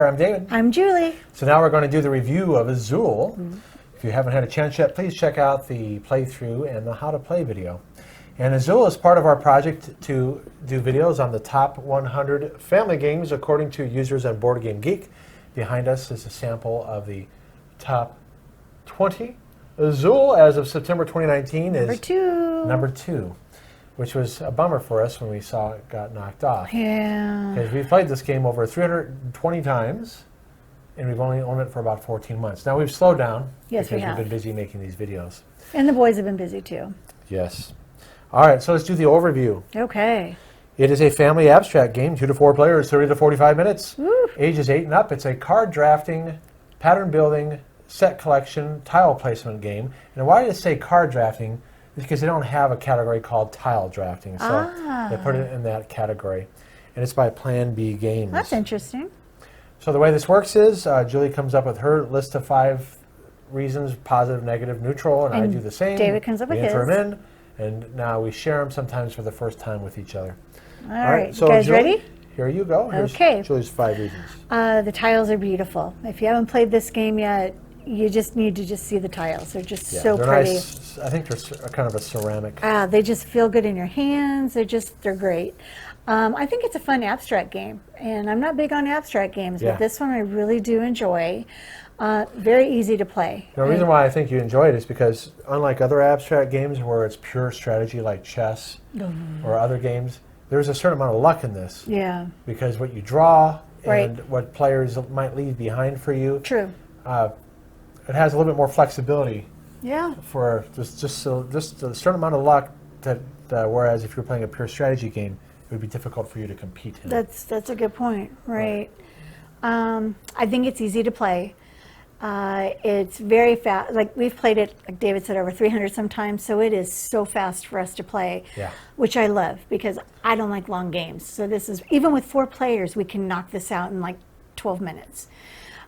I'm David. I'm Julie. So now we're going to do the review of Azul. If you haven't had a chance yet, please check out the playthrough and the how to play video. And Azul is part of our project to do videos on the top 100 family games according to users on Board Game Geek. Behind us is a sample of the top 20. Azul, as of September 2019, is number two, which was a bummer for us when we saw it got knocked off. Yeah. Because we played this game over 320 times, and we've only owned it for about 14 months. Now we've slowed down Yes, because we have. we've been busy making these videos. And the boys have been busy too. Yes. All right, so let's do the overview. Okay. It is a family abstract game, 2 to 4 players, 30 to 45 minutes. Woo. Ages 8 and up. It's a card drafting, pattern building, set collection, tile placement game. And why did I say card drafting? It's because they don't have a category called tile drafting, so they put it in that category. And it's by Plan B Games. That's interesting. So the way this works is Julie comes up with her list of 5 reasons, positive, negative, neutral, and I do the same. David comes up with his. We enter them in, and now we share them sometimes for the first time with each other. All right. So you guys Julie, ready? Here you go. Here's Okay. Julie's 5 reasons. The tiles are beautiful. If you haven't played this game yet, you just need to just see the tiles. They're just so they're pretty. Nice. I think they're kind of a ceramic. They just feel good in your hands. They're great. I think it's a fun abstract game, and I'm not big on abstract games, Yeah. but this one I really do enjoy. Very easy to play. The reason why I think you enjoy it is because unlike other abstract games where it's pure strategy like chess or other games, there's a certain amount of luck in this. Yeah. Because what you draw Right. and what players might leave behind for you, True. it has a little bit more flexibility Yeah. for just a certain amount of luck that whereas if you're playing a pure strategy game, it would be difficult for you to compete in. That's a good point, right? I think it's easy to play. It's very fast. Like we've played it, like David said, over 300 sometimes. So it is so fast for us to play, which I love because I don't like long games. So this is even with 4 players, we can knock this out in like 12 minutes.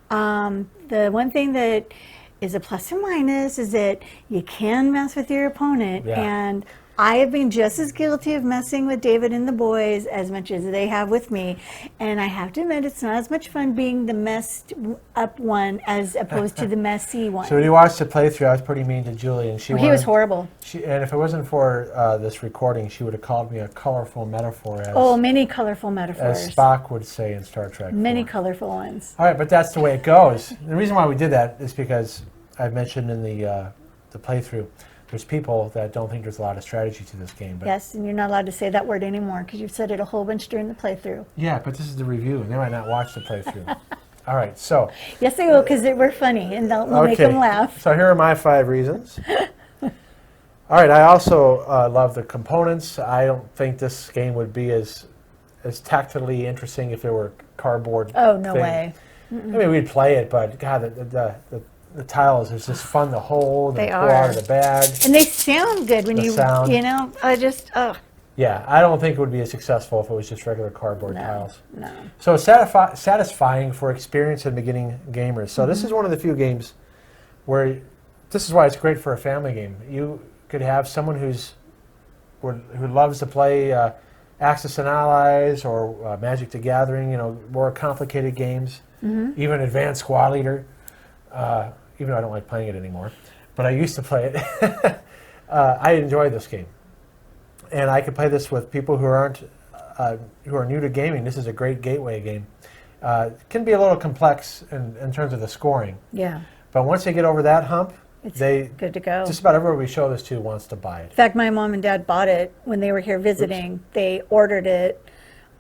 The one thing that is a plus and minus is that you can mess with your opponent, and I have been just as guilty of messing with David and the boys as much as they have with me. And I have to admit, it's not as much fun being the messed up one as opposed to the messy one. So when you watched the playthrough, I was pretty mean to Julie, and he was horrible. And if it wasn't for this recording, she would have called me a colorful metaphor, Many colorful metaphors. as Spock would say in Star Trek. Many colorful ones. All right, but that's the way it goes. The reason why we did that is because I've mentioned in the playthrough, there's people that don't think there's a lot of strategy to this game. But yes, and you're not allowed to say that word anymore because you've said it a whole bunch during the playthrough. Yeah, but this is the review, and they might not watch the playthrough. All right, so. Yes, they will because we're funny and we'll make them laugh. So here are my 5 reasons. All right, I also love the components. I don't think this game would be as tactically interesting if there were cardboard. Oh, no way. I mean, we'd play it, but God, the tiles is just fun to hold and pull out of the bag. And they sound good when sound. Yeah, I don't think it would be as successful if it was just regular cardboard tiles. No. So it's satisfying for experienced and beginning gamers. So this is one of the few games where, this is why it's great for a family game. You could have someone who loves to play Axis and Allies or Magic the Gathering, more complicated games, even Advanced Squad Leader. Even though I don't like playing it anymore, but I used to play it. I enjoy this game, and I could play this with people who are new to gaming. This is a great gateway game. It can be a little complex in terms of the scoring. Yeah. But once they get over that hump, it's good to go. Just about everyone we show this to wants to buy it. In fact, my mom and dad bought it when they were here visiting. Oops. They ordered it,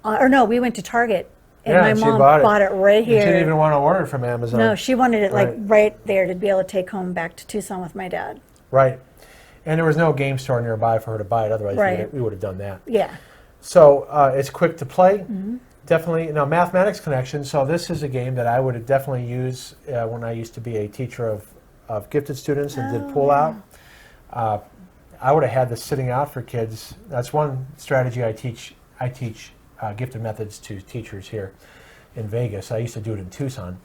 we went to Target. And my mom bought it right here. She didn't even want to order it from Amazon. No, she wanted it right there to be able to take home back to Tucson with my dad. Right. And there was no game store nearby for her to buy it. Otherwise, we would have done that. Yeah. So it's quick to play. Definitely. Now, mathematics connection. So this is a game that I would definitely use when I used to be a teacher of gifted students and did pull out. I would have had this sitting out for kids. That's one strategy I teach gifted methods to teachers here in Vegas. I used to do it in Tucson.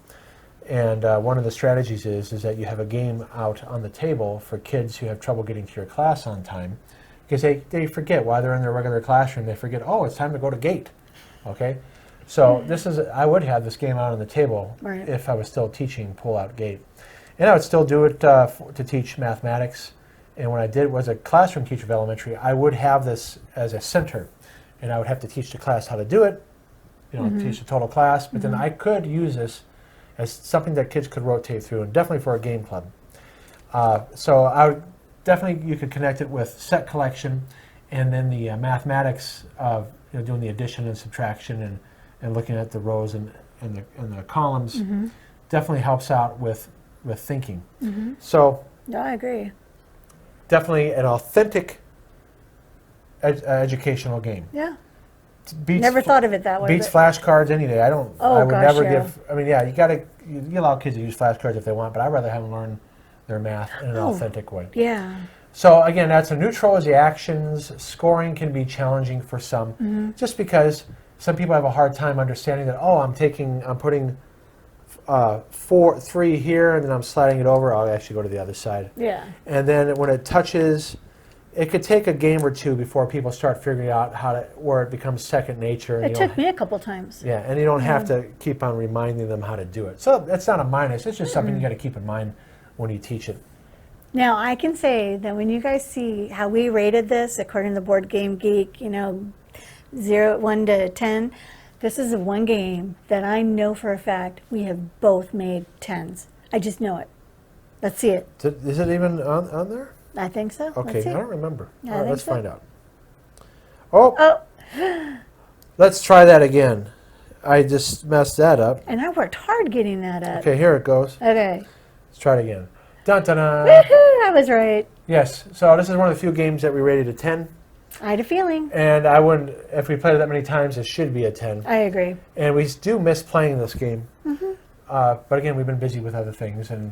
And one of the strategies is that you have a game out on the table for kids who have trouble getting to your class on time because they forget while they're in their regular classroom, they forget, oh, it's time to go to gate. Okay? So I would have this game out on the table Right. if I was still teaching pull-out gate. And I would still do it to teach mathematics. And when I was a classroom teacher of elementary, I would have this as a center. And I would have to teach the class how to do it, teach the total class. But then I could use this as something that kids could rotate through, and definitely for a game club. So I would definitely, you could connect it with set collection, and then the mathematics of doing the addition and subtraction and looking at the rows and the columns definitely helps out with thinking. So No, I agree. definitely an authentic educational game. Yeah. Beats Never thought of it that way. Beats but- flashcards any day. I would gosh, never yeah. give. I mean, you allow kids to use flashcards if they want, but I'd rather have them learn their math in an authentic way. Yeah. So again, that's a neutral as the actions. Scoring can be challenging for some, just because some people have a hard time understanding that. Oh, I'm putting 3 here, and then I'm sliding it over. I'll actually go to the other side. Yeah. And then when it touches, it could take a game or two before people start figuring out where it becomes second nature. It took me a couple times. Yeah, and you don't have to keep on reminding them how to do it. So that's not a minus. It's just something you got to keep in mind when you teach it. Now, I can say that when you guys see how we rated this, according to Board Game Geek, 1 to 10, this is the one game that I know for a fact we have both made 10s. I just know it. Let's see it. Is it even on there? I think so. Okay, Let's see. I don't remember. I All right, think let's so. find out. Oh, Oh, let's try that again. I just messed that up. and I worked hard getting that up. Okay, here it goes. Okay. Let's try it again. Dun dun dun. Woohoo! I was right. Yes, so this is one of the few games that we rated a 10. I had a feeling. And I wouldn't, if we played it that many times, it should be a 10. I agree. And we do miss playing this game. But again, we've been busy with other things. And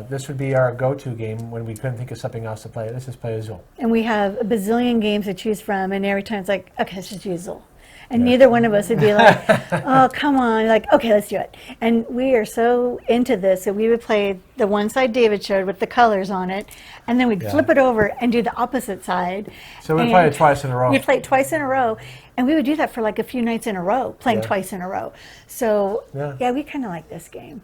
this would be our go-to game when we couldn't think of something else to play. This is play Azul. And we have a bazillion games to choose from, and every time it's like, okay, let's just use Azul. And neither one of us would be like, oh, come on. Like, okay, let's do it. And we are so into this that we would play the one side David showed with the colors on it, and then we'd flip it over and do the opposite side. So we play it twice in a row. We played twice in a row, and we would do that for like a few nights in a row, playing twice in a row. So, Yeah. yeah we kind of like this game.